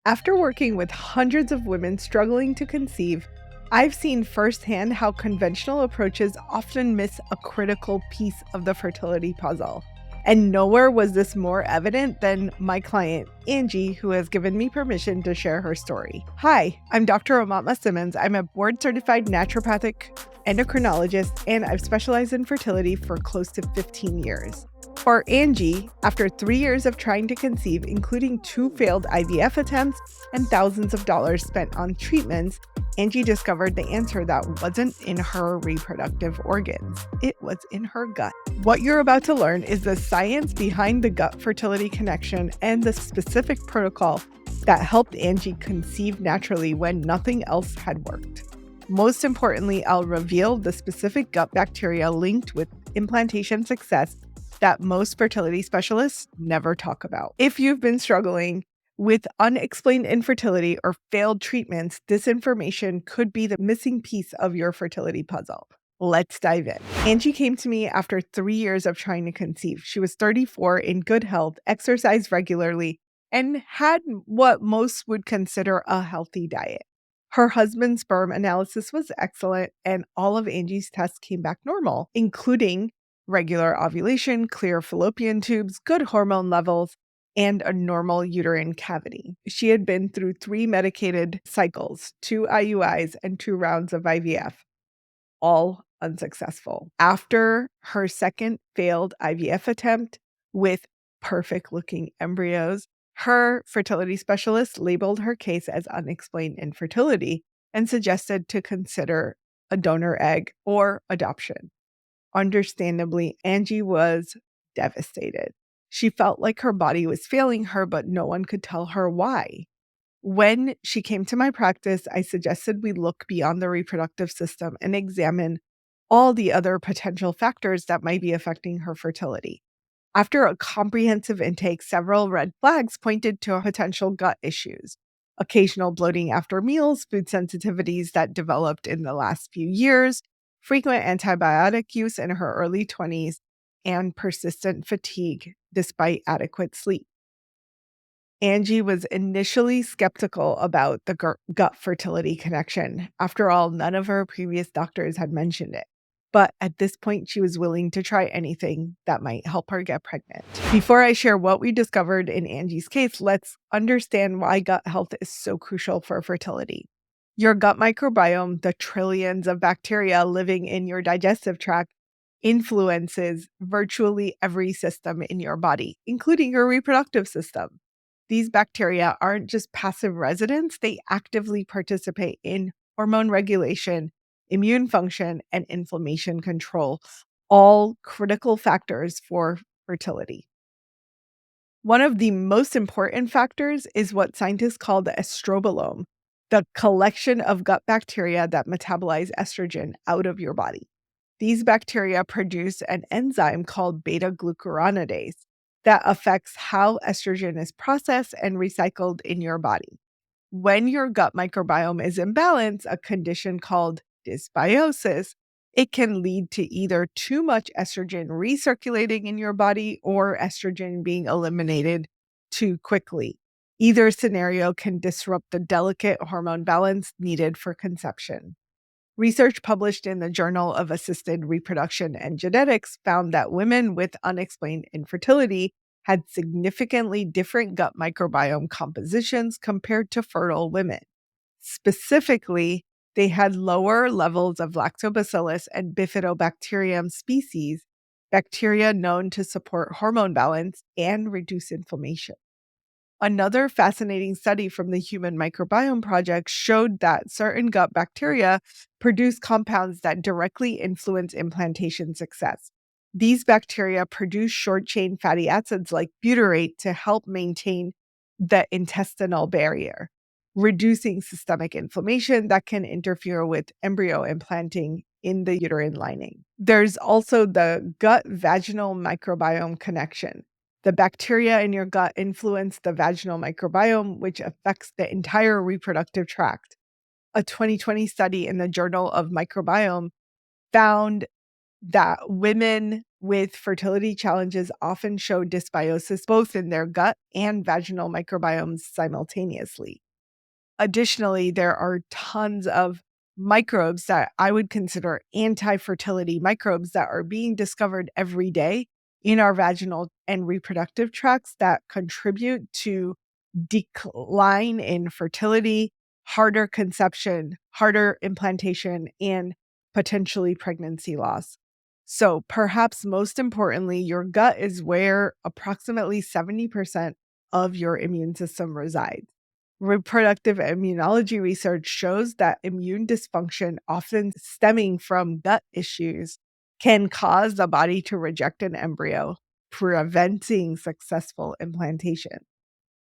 After working with hundreds of women struggling to conceive, I've seen firsthand how conventional approaches often miss a critical piece of the fertility puzzle. And nowhere was this more evident than my client, Angie, who has given me permission to share her story. Hi, I'm Dr. Aumatma Simmons. I'm a board-certified naturopathic endocrinologist, and I've specialized in fertility for close to 15 years. For Angie, after 3 years of trying to conceive, including 2 failed IVF attempts and thousands of dollars spent on treatments, Angie discovered the answer that wasn't in her reproductive organs. It was in her gut. What you're about to learn is the science behind the gut fertility connection and the specific protocol that helped Angie conceive naturally when nothing else had worked. Most importantly, I'll reveal the specific gut bacteria linked with implantation success that most fertility specialists never talk about. If you've been struggling with unexplained infertility or failed treatments, this information could be the missing piece of your fertility puzzle. Let's dive in. Angie came to me after 3 years of trying to conceive. She was 34, in good health, exercised regularly, and had what most would consider a healthy diet. Her husband's sperm analysis was excellent, and all of Angie's tests came back normal, including regular ovulation, clear fallopian tubes, good hormone levels, and a normal uterine cavity. She had been through 3 medicated cycles, 2 IUIs, and 2 rounds of IVF, all unsuccessful. After her second failed IVF attempt with perfect-looking embryos, her fertility specialist labeled her case as unexplained infertility and suggested to consider a donor egg or adoption. Understandably, Angie was devastated. She felt like her body was failing her, but no one could tell her why. When she came to my practice, I suggested we look beyond the reproductive system and examine all the other potential factors that might be affecting her fertility. After a comprehensive intake, several red flags pointed to potential gut issues. Occasional bloating after meals, food sensitivities that developed in the last few years, frequent antibiotic use in her early 20s, and persistent fatigue despite adequate sleep. Angie was initially skeptical about the gut fertility connection. After all, none of her previous doctors had mentioned it. But at this point, she was willing to try anything that might help her get pregnant. Before I share what we discovered in Angie's case, let's understand why gut health is so crucial for fertility. Your gut microbiome, the trillions of bacteria living in your digestive tract, influences virtually every system in your body, including your reproductive system. These bacteria aren't just passive residents, they actively participate in hormone regulation, immune function, and inflammation control, all critical factors for fertility. One of the most important factors is what scientists call the estrobolome, the collection of gut bacteria that metabolize estrogen out of your body. These bacteria produce an enzyme called beta-glucuronidase that affects how estrogen is processed and recycled in your body. When your gut microbiome is imbalanced, a condition called dysbiosis, it can lead to either too much estrogen recirculating in your body or estrogen being eliminated too quickly. Either scenario can disrupt the delicate hormone balance needed for conception. Research published in the Journal of Assisted Reproduction and Genetics found that women with unexplained infertility had significantly different gut microbiome compositions compared to fertile women. Specifically, they had lower levels of lactobacillus and bifidobacterium species, bacteria known to support hormone balance and reduce inflammation. Another fascinating study from the Human Microbiome Project showed that certain gut bacteria produce compounds that directly influence implantation success. These bacteria produce short-chain fatty acids like butyrate to help maintain the intestinal barrier, reducing systemic inflammation that can interfere with embryo implanting in the uterine lining. There's also the gut-vaginal microbiome connection. The bacteria in your gut influence the vaginal microbiome, which affects the entire reproductive tract. A 2020 study in the Journal of Microbiome found that women with fertility challenges often show dysbiosis both in their gut and vaginal microbiomes simultaneously. Additionally, there are tons of microbes that I would consider anti-fertility microbes that are being discovered every day in our vaginal and reproductive tracts that contribute to decline in fertility, harder conception, harder implantation, and potentially pregnancy loss. So, perhaps most importantly, your gut is where approximately 70% of your immune system resides. Reproductive immunology research shows that immune dysfunction, often stemming from gut issues, can cause the body to reject an embryo, preventing successful implantation.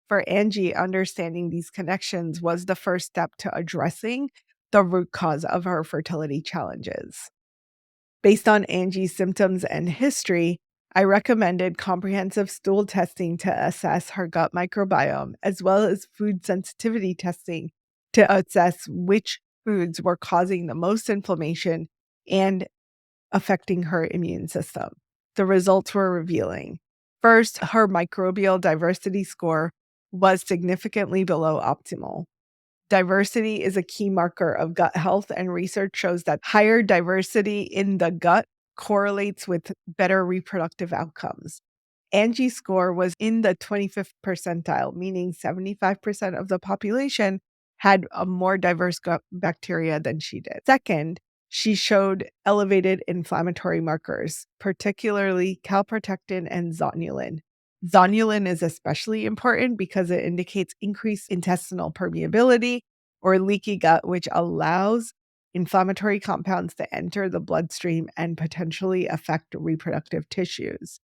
For Angie, understanding these connections was the first step to addressing the root cause of her fertility challenges. Based on Angie's symptoms and history, I recommended comprehensive stool testing to assess her gut microbiome, as well as food sensitivity testing to assess which foods were causing the most inflammation and affecting her immune system. The results were revealing. First, her microbial diversity score was significantly below optimal. Diversity is a key marker of gut health, and research shows that higher diversity in the gut correlates with better reproductive outcomes. Angie's score was in the 25th percentile, meaning 75% of the population had a more diverse gut bacteria than she did. Second, she showed elevated inflammatory markers, particularly calprotectin and zonulin. Zonulin is especially important because it indicates increased intestinal permeability or leaky gut, which allows inflammatory compounds to enter the bloodstream and potentially affect reproductive tissues.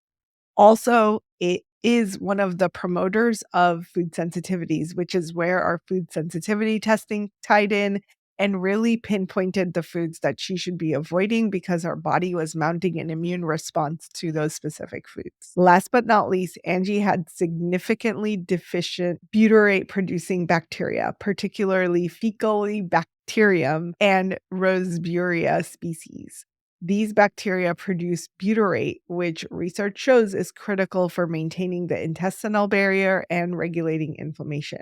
Also, it is one of the promoters of food sensitivities, which is where our food sensitivity testing tied in and really pinpointed the foods that she should be avoiding because her body was mounting an immune response to those specific foods. Last but not least, Angie had significantly deficient butyrate producing bacteria, particularly Faecalibacterium and Roseburia species. These bacteria produce butyrate, which research shows is critical for maintaining the intestinal barrier and regulating inflammation,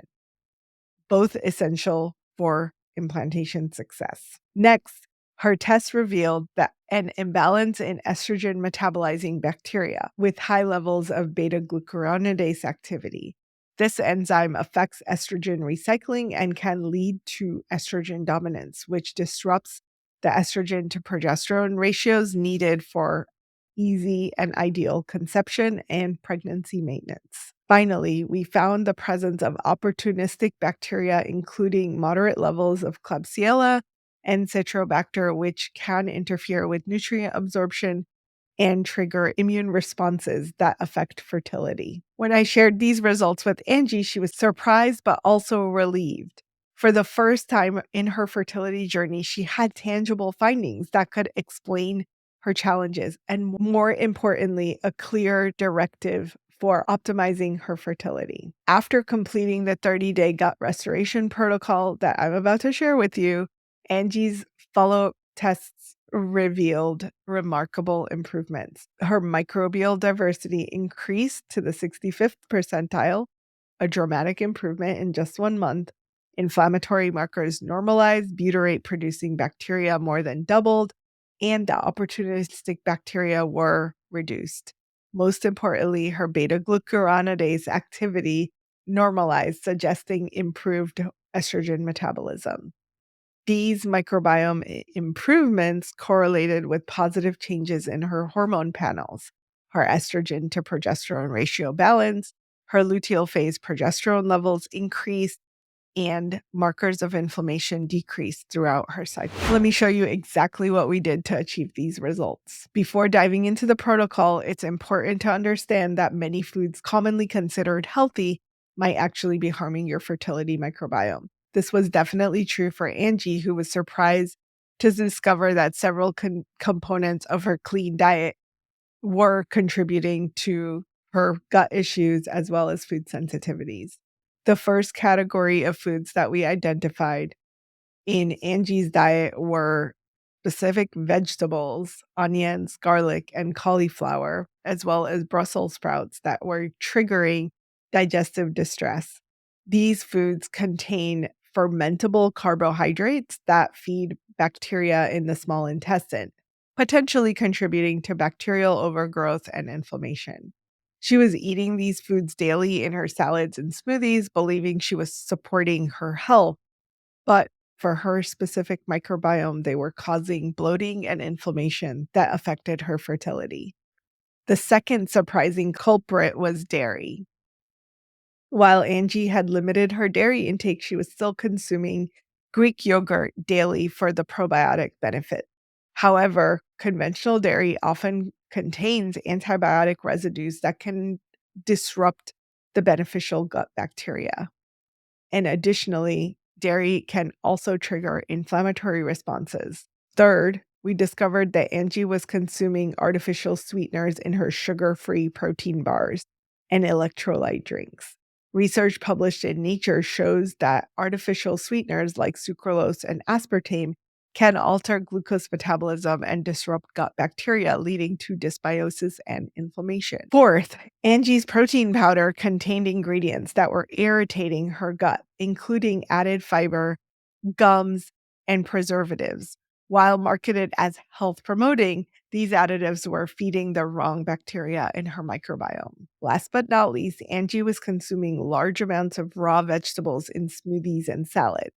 both essential for implantation success. Next, her test revealed that an imbalance in estrogen metabolizing bacteria with high levels of beta-glucuronidase activity. This enzyme affects estrogen recycling and can lead to estrogen dominance, which disrupts the estrogen to progesterone ratios needed for easy and ideal conception and pregnancy maintenance. Finally, we found the presence of opportunistic bacteria, including moderate levels of Klebsiella and Citrobacter, which can interfere with nutrient absorption and trigger immune responses that affect fertility. When I shared these results with Angie, she was surprised but also relieved. For the first time in her fertility journey, she had tangible findings that could explain her challenges and, more importantly, a clear directive for optimizing her fertility. After completing the 30-day gut restoration protocol that I'm about to share with you, Angie's follow-up tests revealed remarkable improvements. Her microbial diversity increased to the 65th percentile, a dramatic improvement in just 1 month. Inflammatory markers normalized, butyrate producing bacteria more than doubled, and the opportunistic bacteria were reduced. Most importantly, her beta-glucuronidase activity normalized, suggesting improved estrogen metabolism. These microbiome improvements correlated with positive changes in her hormone panels, her estrogen to progesterone ratio balance, her luteal phase progesterone levels increased, and markers of inflammation decreased throughout her cycle. Let me show you exactly what we did to achieve these results. Before diving into the protocol, it's important to understand that many foods commonly considered healthy might actually be harming your fertility microbiome. This was definitely true for Angie, who was surprised to discover that several components of her clean diet were contributing to her gut issues as well as food sensitivities. The first category of foods that we identified in Angie's diet were specific vegetables, onions, garlic, and cauliflower, as well as Brussels sprouts that were triggering digestive distress. These foods contain fermentable carbohydrates that feed bacteria in the small intestine, potentially contributing to bacterial overgrowth and inflammation. She was eating these foods daily in her salads and smoothies, believing she was supporting her health. But for her specific microbiome, they were causing bloating and inflammation that affected her fertility. The second surprising culprit was dairy. While Angie had limited her dairy intake, she was still consuming Greek yogurt daily for the probiotic benefit. However, conventional dairy often contains antibiotic residues that can disrupt the beneficial gut bacteria. And additionally, dairy can also trigger inflammatory responses. Third, we discovered that Angie was consuming artificial sweeteners in her sugar-free protein bars and electrolyte drinks. Research published in Nature shows that artificial sweeteners like sucralose and aspartame can alter glucose metabolism and disrupt gut bacteria, leading to dysbiosis and inflammation. Fourth, Angie's protein powder contained ingredients that were irritating her gut, including added fiber, gums, and preservatives. While marketed as health promoting, these additives were feeding the wrong bacteria in her microbiome. Last but not least, Angie was consuming large amounts of raw vegetables in smoothies and salad.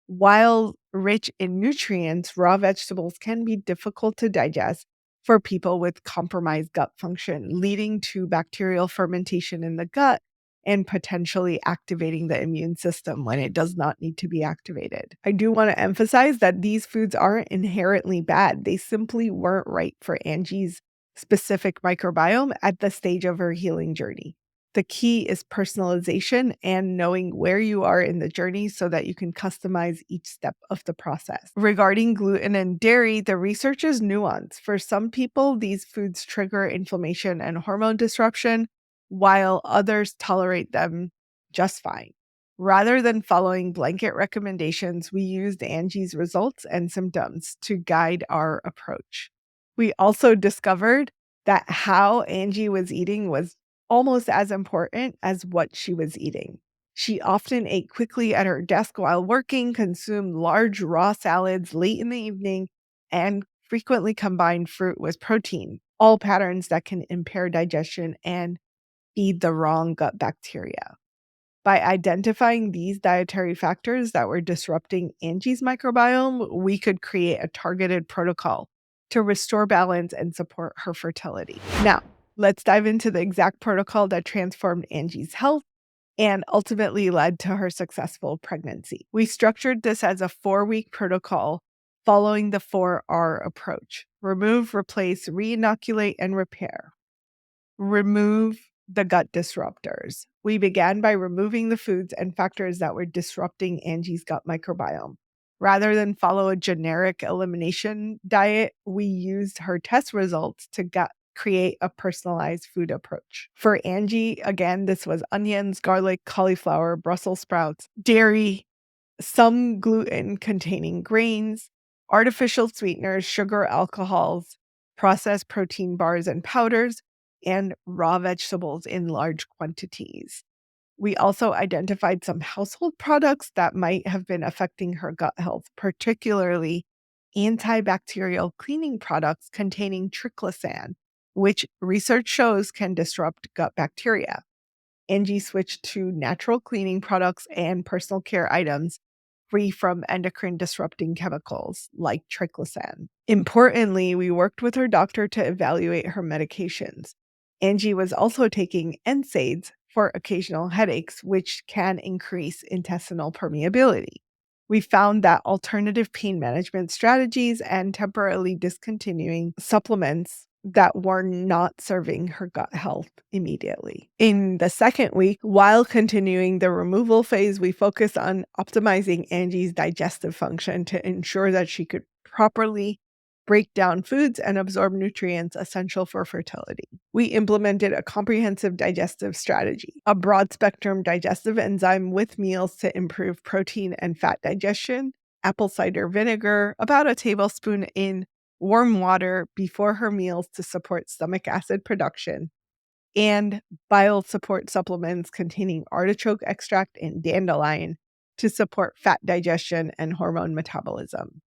While rich in nutrients, raw vegetables can be difficult to digest for people with compromised gut function, leading to bacterial fermentation in the gut and potentially activating the immune system when it does not need to be activated. I do want to emphasize that these foods aren't inherently bad. They simply weren't right for Angie's specific microbiome at the stage of her healing journey. The key is personalization and knowing where you are in the journey so that you can customize each step of the process. Regarding gluten and dairy, the research is nuanced. For some people, these foods trigger inflammation and hormone disruption, while others tolerate them just fine. Rather than following blanket recommendations, we used Angie's results and symptoms to guide our approach. We also discovered that how Angie was eating was almost as important as what she was eating. She often ate quickly at her desk while working, consumed large raw salads late in the evening, and frequently combined fruit with protein, all patterns that can impair digestion and feed the wrong gut bacteria. By identifying these dietary factors that were disrupting Angie's microbiome, we could create a targeted protocol to restore balance and support her fertility. Now, let's dive into the exact protocol that transformed Angie's health and ultimately led to her successful pregnancy. We structured this as a 4-week protocol following the 4R approach: remove, replace, re-inoculate, and repair. Remove the gut disruptors. We began by removing the foods and factors that were disrupting Angie's gut microbiome. Rather than follow a generic elimination diet, we used her test results to create a personalized food approach. For Angie, again, this was onions, garlic, cauliflower, Brussels sprouts, dairy, some gluten-containing grains, artificial sweeteners, sugar, alcohols, processed protein bars and powders, and raw vegetables in large quantities. We also identified some household products that might have been affecting her gut health, particularly antibacterial cleaning products containing triclosan, which research shows can disrupt gut bacteria. Angie switched to natural cleaning products and personal care items free from endocrine disrupting chemicals like triclosan. Importantly, we worked with her doctor to evaluate her medications. Angie was also taking NSAIDs for occasional headaches, which can increase intestinal permeability. We found that alternative pain management strategies and temporarily discontinuing supplements that were not serving her gut health immediately. In the second week, while continuing the removal phase, we focused on optimizing Angie's digestive function to ensure that she could properly break down foods and absorb nutrients essential for fertility. We implemented a comprehensive digestive strategy, a broad spectrum digestive enzyme with meals to improve protein and fat digestion, apple cider vinegar, about a tablespoon in warm water before her meals to support stomach acid production, and bile support supplements containing artichoke extract and dandelion to support fat digestion and hormone metabolism.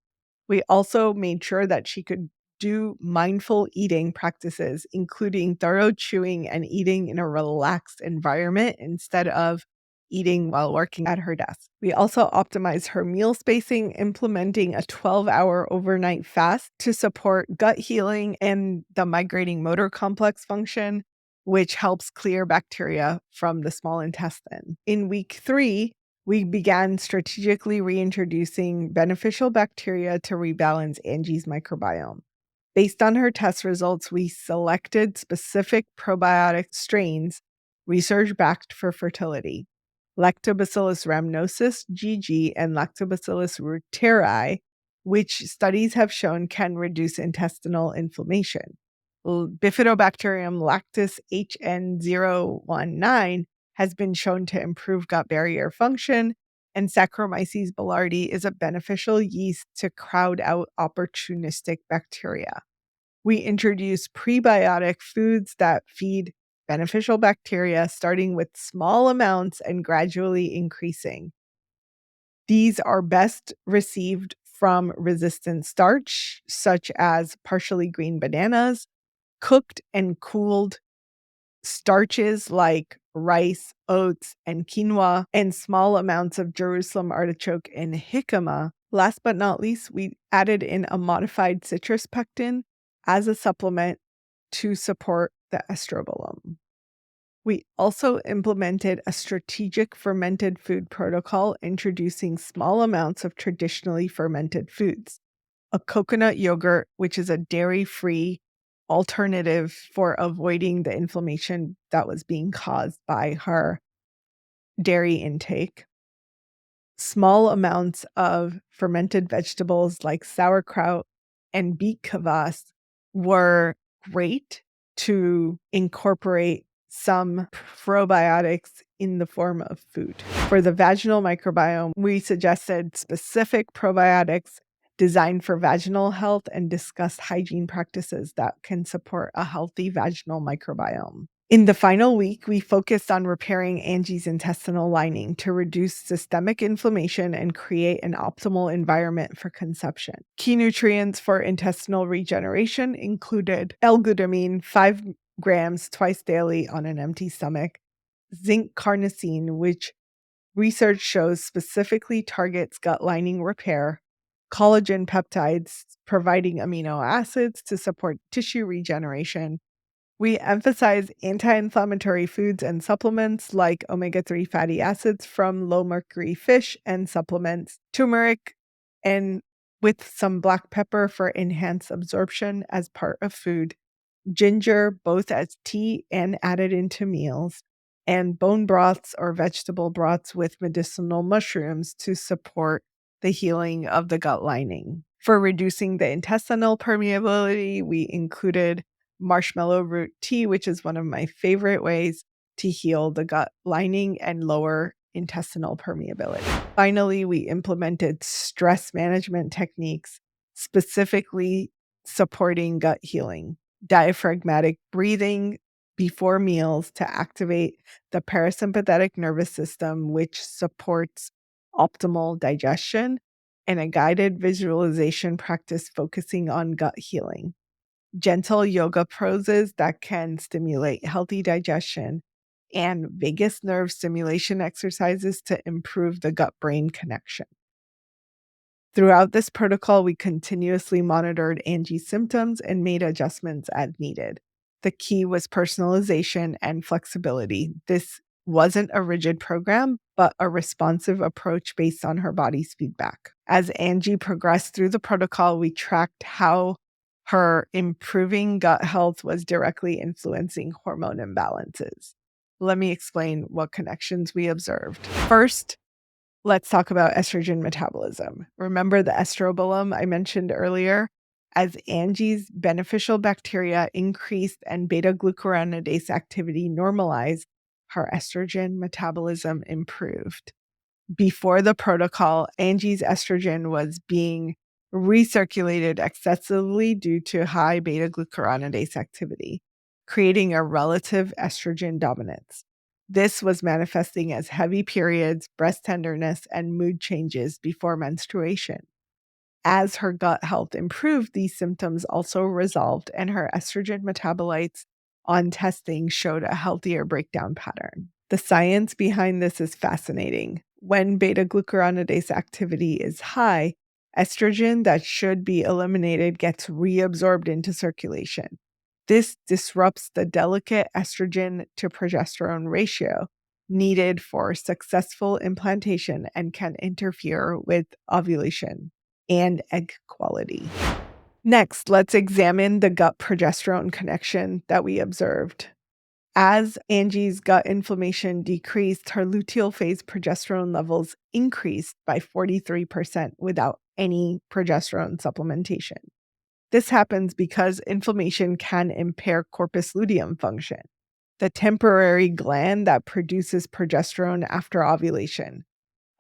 We also made sure that she could do mindful eating practices, including thorough chewing and eating in a relaxed environment instead of eating while working at her desk. We also optimized her meal spacing, implementing a 12-hour overnight fast to support gut healing and the migrating motor complex function, which helps clear bacteria from the small intestine. In week 3, we began strategically reintroducing beneficial bacteria to rebalance Angie's microbiome. Based on her test results, we selected specific probiotic strains research-backed for fertility. Lactobacillus rhamnosus, GG, and Lactobacillus reuteri, which studies have shown can reduce intestinal inflammation. Bifidobacterium lactis HN019 has been shown to improve gut barrier function, and Saccharomyces boulardii is a beneficial yeast to crowd out opportunistic bacteria. We introduce prebiotic foods that feed beneficial bacteria, starting with small amounts and gradually increasing. These are best received from resistant starch, such as partially green bananas, cooked and cooled starches like rice, oats, and quinoa, and small amounts of Jerusalem artichoke and jicama. Last but not least, we added in a modified citrus pectin as a supplement to support the estrobolome. We also implemented a strategic fermented food protocol, introducing small amounts of traditionally fermented foods. A coconut yogurt, which is a dairy-free alternative for avoiding the inflammation that was being caused by her dairy intake. Small amounts of fermented vegetables like sauerkraut and beet kvass were great to incorporate some probiotics in the form of food. For the vaginal microbiome, we suggested specific probiotics designed for vaginal health and discussed hygiene practices that can support a healthy vaginal microbiome. In the final week, we focused on repairing Angie's intestinal lining to reduce systemic inflammation and create an optimal environment for conception. Key nutrients for intestinal regeneration included L-glutamine, 5 grams twice daily on an empty stomach, zinc carnosine, which research shows specifically targets gut lining repair, collagen peptides, providing amino acids to support tissue regeneration. We emphasize anti-inflammatory foods and supplements like omega-3 fatty acids from low-mercury fish and supplements, turmeric, and with some black pepper for enhanced absorption as part of food, ginger both as tea and added into meals, and bone broths or vegetable broths with medicinal mushrooms to support the healing of the gut lining. For reducing the intestinal permeability, we included marshmallow root tea, which is one of my favorite ways to heal the gut lining and lower intestinal permeability. Finally, we implemented stress management techniques, specifically supporting gut healing, diaphragmatic breathing before meals to activate the parasympathetic nervous system, which supports optimal digestion, and a guided visualization practice focusing on gut healing. Gentle yoga poses that can stimulate healthy digestion, and vagus nerve stimulation exercises to improve the gut-brain connection. Throughout this protocol, we continuously monitored Angie's symptoms and made adjustments as needed. The key was personalization and flexibility. This wasn't a rigid program, but a responsive approach based on her body's feedback. As Angie progressed through the protocol, we tracked how her improving gut health was directly influencing hormone imbalances. Let me explain what connections we observed. First, let's talk about estrogen metabolism. Remember the estrobolome I mentioned earlier? As Angie's beneficial bacteria increased and beta-glucuronidase activity normalized, her estrogen metabolism improved. Before the protocol, Angie's estrogen was being recirculated excessively due to high beta-glucuronidase activity, creating a relative estrogen dominance. This was manifesting as heavy periods, breast tenderness, and mood changes before menstruation. As her gut health improved, these symptoms also resolved, and her estrogen metabolites on testing showed a healthier breakdown pattern. The science behind this is fascinating. When beta-glucuronidase activity is high, estrogen that should be eliminated gets reabsorbed into circulation. This disrupts the delicate estrogen to progesterone ratio needed for successful implantation and can interfere with ovulation and egg quality. Next, let's examine the gut progesterone connection that we observed. As Angie's gut inflammation decreased, her luteal phase progesterone levels increased by 43% without any progesterone supplementation. This happens because inflammation can impair corpus luteum function, the temporary gland that produces progesterone after ovulation.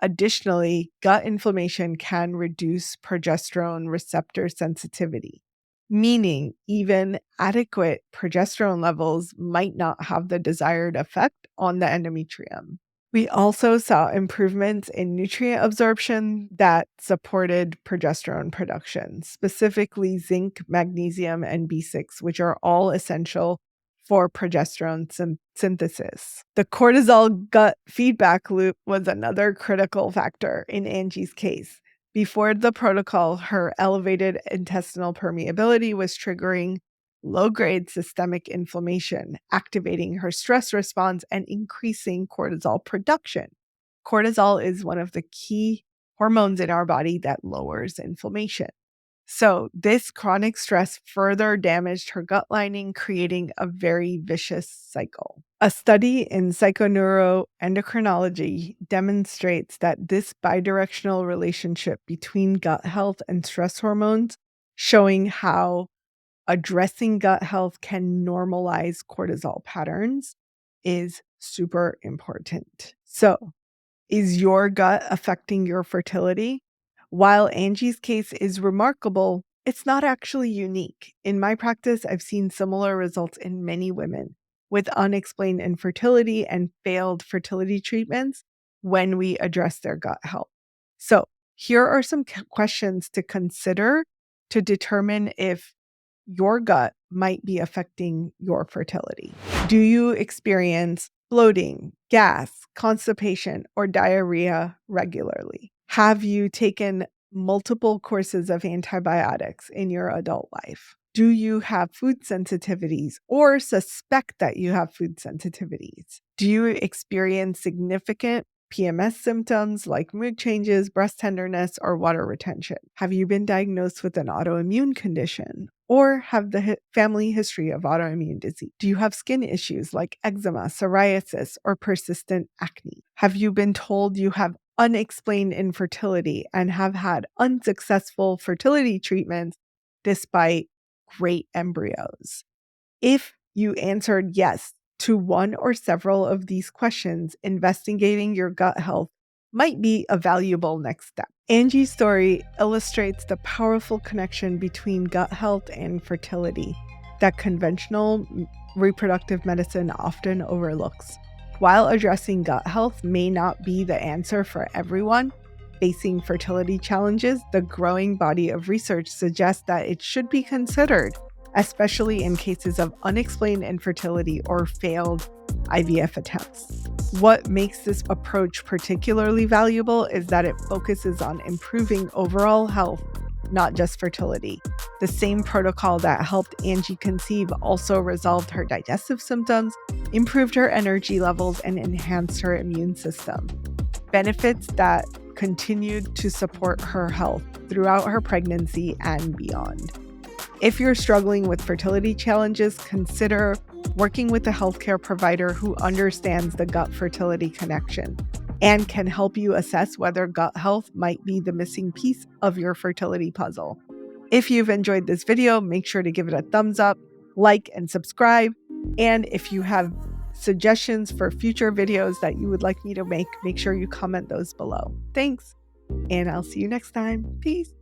Additionally, gut inflammation can reduce progesterone receptor sensitivity, meaning even adequate progesterone levels might not have the desired effect on the endometrium. We also saw improvements in nutrient absorption that supported progesterone production, specifically zinc, magnesium, and B6, which are all essential for progesterone synthesis. The cortisol gut feedback loop was another critical factor in Angie's case. Before the protocol, her elevated intestinal permeability was triggering low-grade systemic inflammation, activating her stress response and increasing cortisol production. Cortisol is one of the key hormones in our body that lowers inflammation. So this chronic stress further damaged her gut lining, creating a very vicious cycle. A study in psychoneuroendocrinology demonstrates that this bidirectional relationship between gut health and stress hormones, showing how addressing gut health can normalize cortisol patterns, is super important. So, is your gut affecting your fertility? While Angie's case is remarkable, it's not actually unique. In my practice, I've seen similar results in many women with unexplained infertility and failed fertility treatments when we address their gut health. So, here are some questions to consider to determine if your gut might be affecting your fertility. Do you experience bloating, gas, constipation, or diarrhea regularly? Have you taken multiple courses of antibiotics in your adult life? Do you have food sensitivities or suspect that you have food sensitivities? Do you experience significant PMS symptoms like mood changes, breast tenderness, or water retention? Have you been diagnosed with an autoimmune condition or have the family history of autoimmune disease? Do you have skin issues like eczema, psoriasis, or persistent acne? Have you been told you have unexplained infertility and have had unsuccessful fertility treatments despite great embryos? If you answered yes to one or several of these questions, investigating your gut health might be a valuable next step. Angie's story illustrates the powerful connection between gut health and fertility that conventional reproductive medicine often overlooks. While addressing gut health may not be the answer for everyone facing fertility challenges, the growing body of research suggests that it should be considered, especially in cases of unexplained infertility or failed IVF attempts. What makes this approach particularly valuable is that it focuses on improving overall health, not just fertility. The same protocol that helped Angie conceive also resolved her digestive symptoms, improved her energy levels, and enhanced her immune system. Benefits that continued to support her health throughout her pregnancy and beyond. If you're struggling with fertility challenges, consider working with a healthcare provider who understands the gut fertility connection and can help you assess whether gut health might be the missing piece of your fertility puzzle. If you've enjoyed this video, make sure to give it a thumbs up, like, and subscribe. And if you have suggestions for future videos that you would like me to make sure you comment those below. Thanks, and I'll see you next time. Peace.